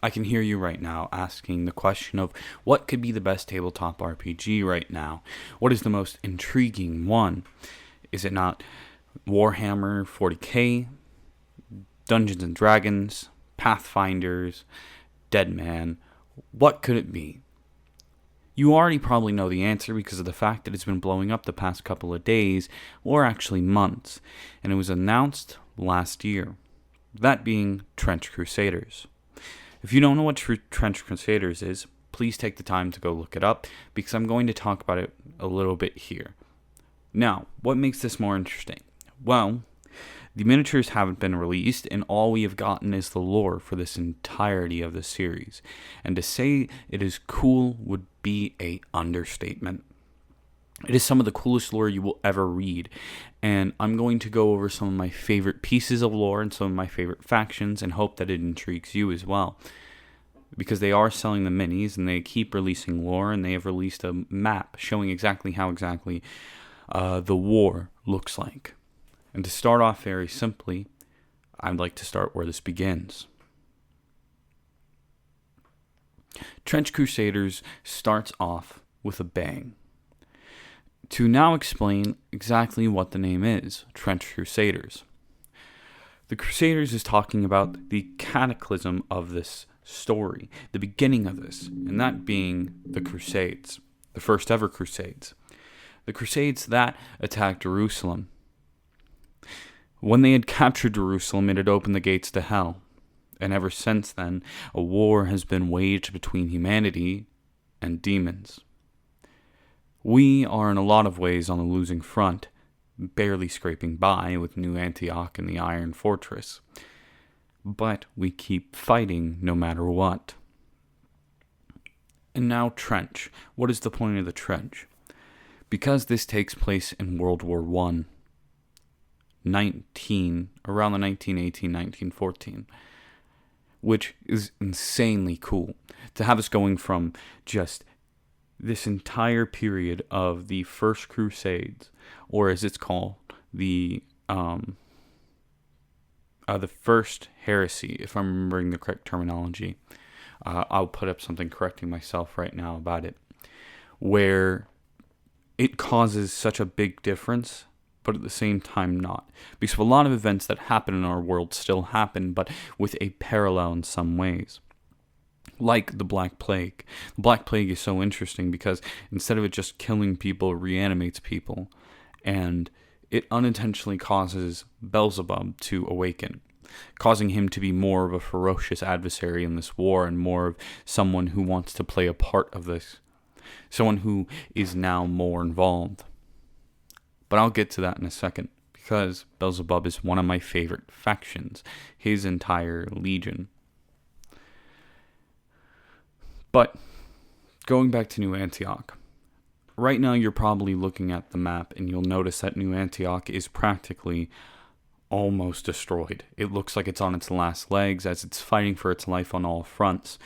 I can hear you right now asking the question of what could be the best tabletop RPG right now? What is the most intriguing one? Is it not Warhammer 40k, Dungeons and Dragons, Pathfinders, Deadman? What could it be? You already probably know the answer because of the fact that it's been blowing up the past couple of days, or actually months, and it was announced last year. That being Trench Crusaders. If you don't know what Trench Crusaders is, please take the time to go look it up because I'm going to talk about it a little bit here. Now, what makes this more interesting? Well, the miniatures haven't been released, and all we have gotten is the lore for this entirety of the series. And to say it is cool would be an understatement. It is some of the coolest lore you will ever read, and I'm going to go over some of my favorite pieces of lore and some of my favorite factions and hope that it intrigues you as well. Because they are selling the minis, and they keep releasing lore, and they have released a map showing exactly how the war looks like. And to start off very simply, I'd like to start where this begins. Trench Crusaders starts off with a bang. To now explain exactly what the name is, Trench Crusaders. The Crusaders is talking about the cataclysm of this story, the beginning of this, and that being the Crusades, the first ever Crusades. The Crusades that attacked Jerusalem. When they had captured Jerusalem, it had opened the gates to hell. And ever since then, a war has been waged between humanity and demons. We are in a lot of ways on the losing front, barely scraping by with New Antioch and the Iron Fortress. But we keep fighting no matter what. And now Trench. What is the point of the Trench? Because this takes place in World War I. Around the 1914, which is insanely cool to have us going from just this entire period of the First Crusades, or as it's called, the First Heresy, if I'm remembering the correct terminology. I'll put up something correcting myself right now about it, where it causes such a big difference, but at the same time not. Because a lot of events that happen in our world still happen, but with a parallel in some ways. Like the Black Plague. The Black Plague is so interesting because instead of it just killing people, it reanimates people. And it unintentionally causes Beelzebub to awaken, causing him to be more of a ferocious adversary in this war and more of someone who wants to play a part of this. Someone who is now more involved. But I'll get to that in a second, because Beelzebub is one of my favorite factions, his entire legion. But, going back to New Antioch, right now you're probably looking at the map, and you'll notice that New Antioch is practically almost destroyed. It looks like it's on its last legs, as it's fighting for its life on all fronts,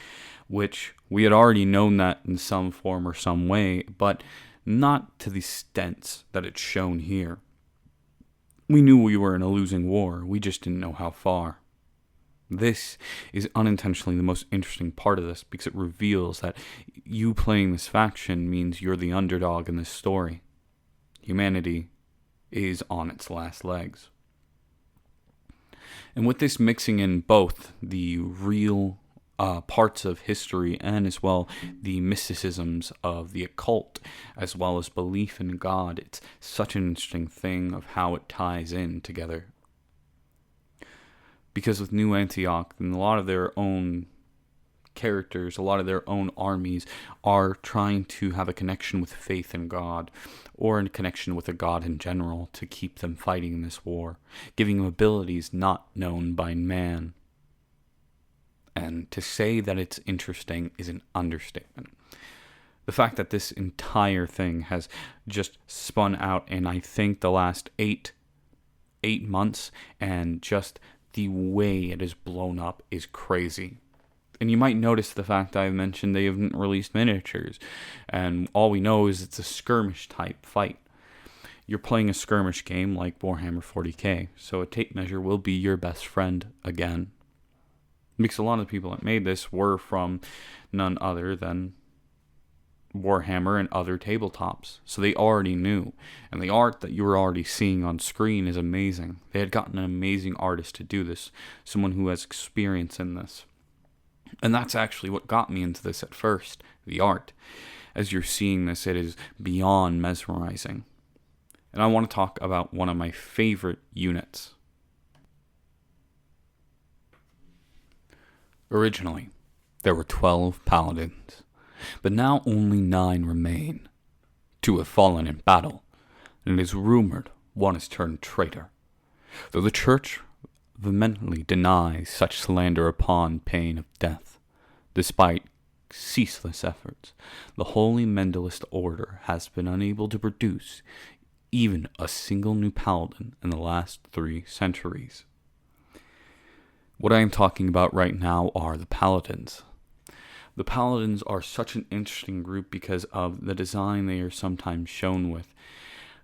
which we had already known that in some form or some way, but not to the extent that it's shown here. We knew we were in a losing war, we just didn't know how far. This is unintentionally the most interesting part of this because it reveals that you playing this faction means you're the underdog in this story. Humanity is on its last legs. And with this mixing in both the real parts of history and as well the mysticisms of the occult as well as belief in God, it's such an interesting thing of how it ties in together. Because with New Antioch and a lot of their own characters, a lot of their own armies are trying to have a connection with faith in God or a connection with a God in general to keep them fighting in this war, giving them abilities not known by man. And to say that it's interesting is an understatement. The fact that this entire thing has just spun out in, I think, the last eight months, and just the way it has blown up is crazy. And you might notice the fact I've mentioned they haven't released miniatures, and all we know is it's a skirmish type fight. You're playing a skirmish game like Warhammer 40k, so a tape measure will be your best friend again. Because a lot of the people that made this were from none other than Warhammer and other tabletops. So they already knew. And the art that you were already seeing on screen is amazing. They had gotten an amazing artist to do this. Someone who has experience in this. And that's actually what got me into this at first. The art. As you're seeing this, it is beyond mesmerizing. And I want to talk about one of my favorite units. Originally, there were 12 paladins, but now only 9 remain. 2 have fallen in battle, and it is rumored one has turned traitor. Though the church vehemently denies such slander upon pain of death, despite ceaseless efforts, the Holy Mentalist Order has been unable to produce even a single new paladin in the last 3 centuries. What I am talking about right now are the paladins. The paladins are such an interesting group because of the design they are sometimes shown with,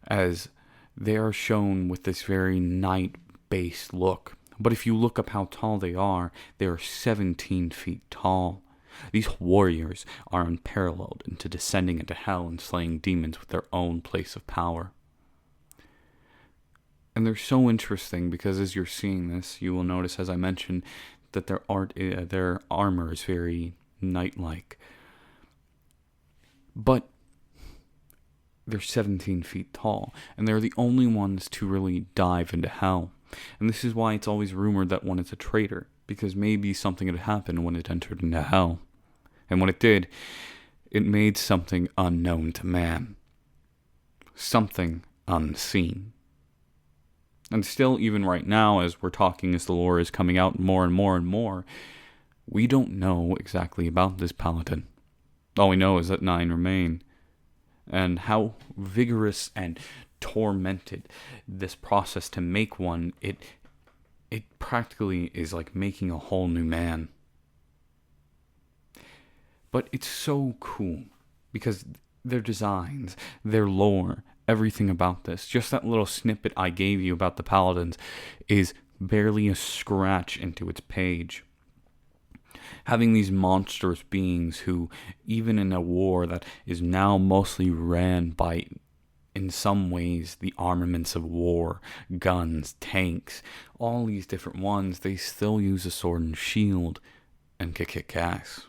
as they are shown with this very knight-based look. But if you look up how tall they are 17 feet tall. These warriors are unparalleled into descending into hell and slaying demons with their own place of power. And they're so interesting because as you're seeing this, you will notice, as I mentioned, that their armor is very knight-like. But they're 17 feet tall, and they're the only ones to really dive into hell. And this is why it's always rumored that one is a traitor, because maybe something had happened when it entered into hell. And when it did, it made something unknown to man. Something unseen. And still, even right now, as we're talking, as the lore is coming out more and more and more, we don't know exactly about this paladin. All we know is that 9 remain. And how vigorous and tormented this process to make one, it practically is like making a whole new man. But it's so cool, because their designs, their lore, everything about this, just that little snippet I gave you about the paladins is barely a scratch into its page. Having these monstrous beings who, even in a war that is now mostly ran by, in some ways, the armaments of war, guns, tanks, all these different ones, they still use a sword and shield and kick ass.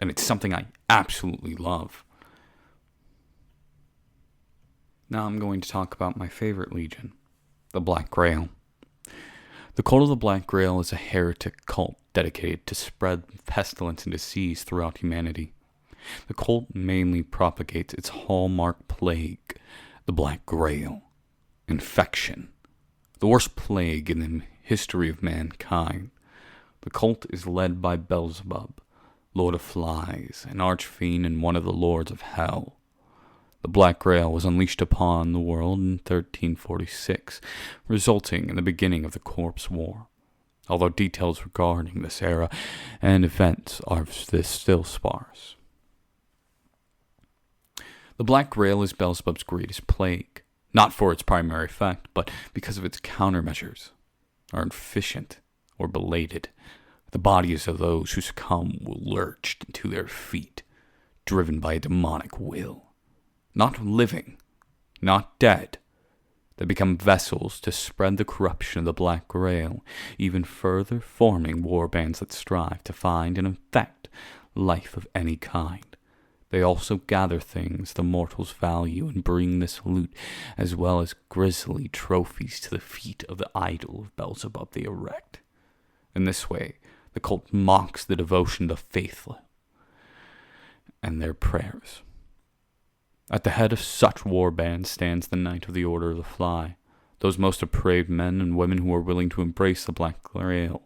And it's something I absolutely love. Now I'm going to talk about my favorite legion, the Black Grail. The cult of the Black Grail is a heretic cult dedicated to spread pestilence and disease throughout humanity. The cult mainly propagates its hallmark plague, the Black Grail, infection, the worst plague in the history of mankind. The cult is led by Beelzebub, Lord of Flies, an archfiend and one of the lords of hell. The Black Grail was unleashed upon the world in 1346, resulting in the beginning of the Corpse War. Although details regarding this era and events are still sparse. The Black Grail is Beelzebub's greatest plague, not for its primary effect, but because of its countermeasures, are inefficient or belated. The bodies of those who succumb will lurch into their feet, driven by a demonic will. Not living, not dead. They become vessels to spread the corruption of the Black Grail, even further forming warbands that strive to find and infect life of any kind. They also gather things the mortals value and bring this loot, as well as grisly trophies, to the feet of the idol of Beelzebub they erect. In this way, the cult mocks the devotion of the faithful and their prayers. At the head of such warbands stands the Knight of the Order of the Fly, those most depraved men and women who are willing to embrace the Black Grail,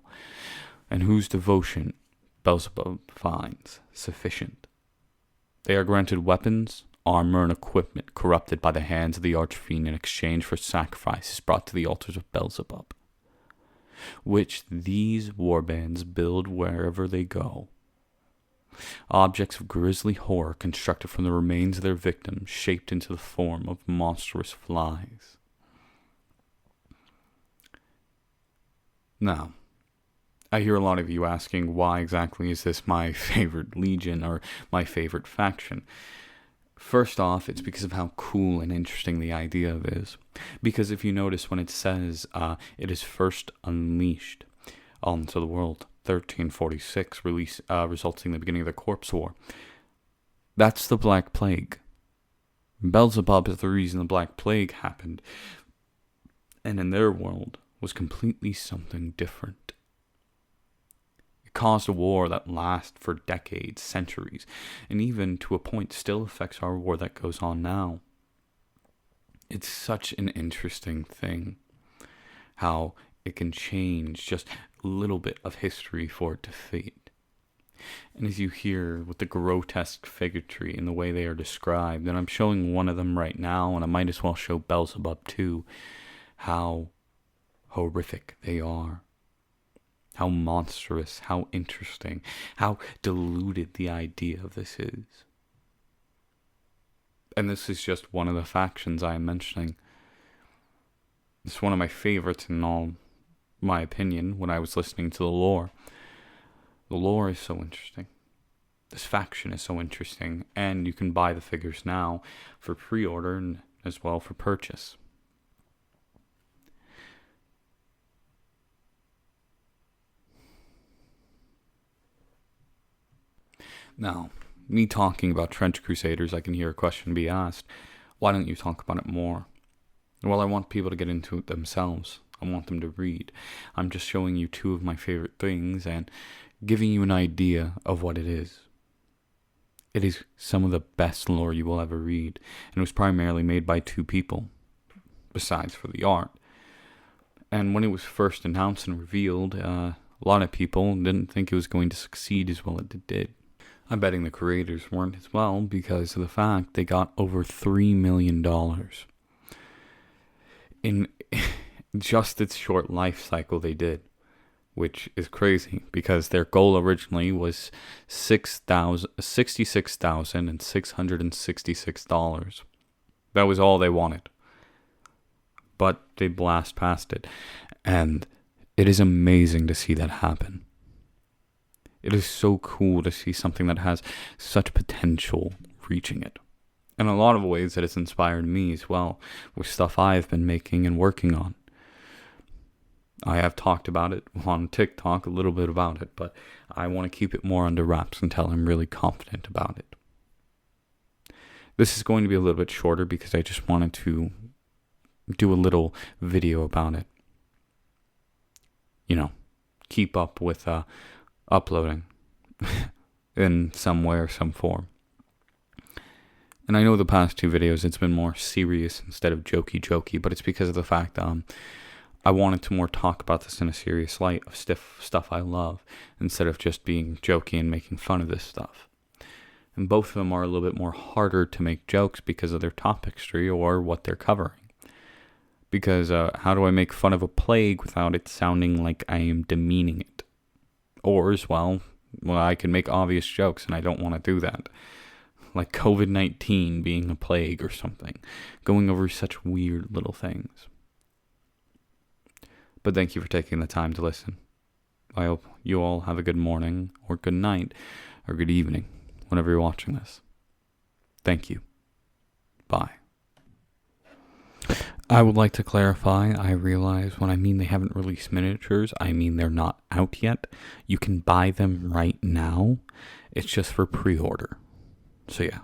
and whose devotion Beelzebub finds sufficient. They are granted weapons, armor, and equipment corrupted by the hands of the Archfiend in exchange for sacrifices brought to the altars of Beelzebub, which these warbands build wherever they go. Objects of grisly horror constructed from the remains of their victims, shaped into the form of monstrous flies. Now, I hear a lot of you asking, why exactly is this my favorite legion or my favorite faction? First off, it's because of how cool and interesting the idea of it is. Because if you notice when it says it is first unleashed onto the world, 1346, resulting in the beginning of the Corpse War, that's the Black Plague. Beelzebub is the reason the Black Plague happened. And in their world was completely something different. It caused a war that lasted for decades, centuries, and even to a point still affects our war that goes on now. It's such an interesting thing how it can change just a little bit of history for it to fade. And as you hear with the grotesque figurity and the way they are described, and I'm showing one of them right now, and I might as well show Beelzebub too, how horrific they are, how monstrous, how interesting, how diluted the idea of this is. And this is just one of the factions I am mentioning. It's one of my favorites in all my opinion when I was listening to the lore. The lore is so interesting. This faction is so interesting, and you can buy the figures now for pre-order and as well for purchase. Now, me talking about Trench Crusaders, I can hear a question be asked, why don't you talk about it more? Well, I want people to get into it themselves. I want them to read. I'm just showing you two of my favorite things and giving you an idea of what it is. It is some of the best lore you will ever read, and it was primarily made by two people, besides for the art. And when it was first announced and revealed, a lot of people didn't think it was going to succeed as well as it did. I'm betting the creators weren't as well because of the fact they got over $3 million in just its short life cycle they did, which is crazy because their goal originally was $66,666. That was all they wanted. But they blast past it, and it is amazing to see that happen. It is so cool to see something that has such potential reaching it. In a lot of ways, it has inspired me as well with stuff I have been making and working on. I have talked about it on TikTok, a little bit about it, but I want to keep it more under wraps until I'm really confident about it. This is going to be a little bit shorter because I just wanted to do a little video about it. You know, keep up with uploading in some way or some form. And I know the past two videos it's been more serious instead of jokey, but it's because of the fact I wanted to more talk about this in a serious light of stuff I love instead of just being jokey and making fun of this stuff. And both of them are a little bit more harder to make jokes because of their topicry or what they're covering. Because how do I make fun of a plague without it sounding like I am demeaning it? Or as well, I can make obvious jokes and I don't want to do that. Like COVID-19 being a plague or something. Going over such weird little things. But thank you for taking the time to listen. I hope you all have a good morning or good night or good evening whenever you're watching this. Thank you. Bye. I would like to clarify, I realize when I mean they haven't released miniatures, I mean they're not out yet. You can buy them right now. It's just for pre-order. So yeah.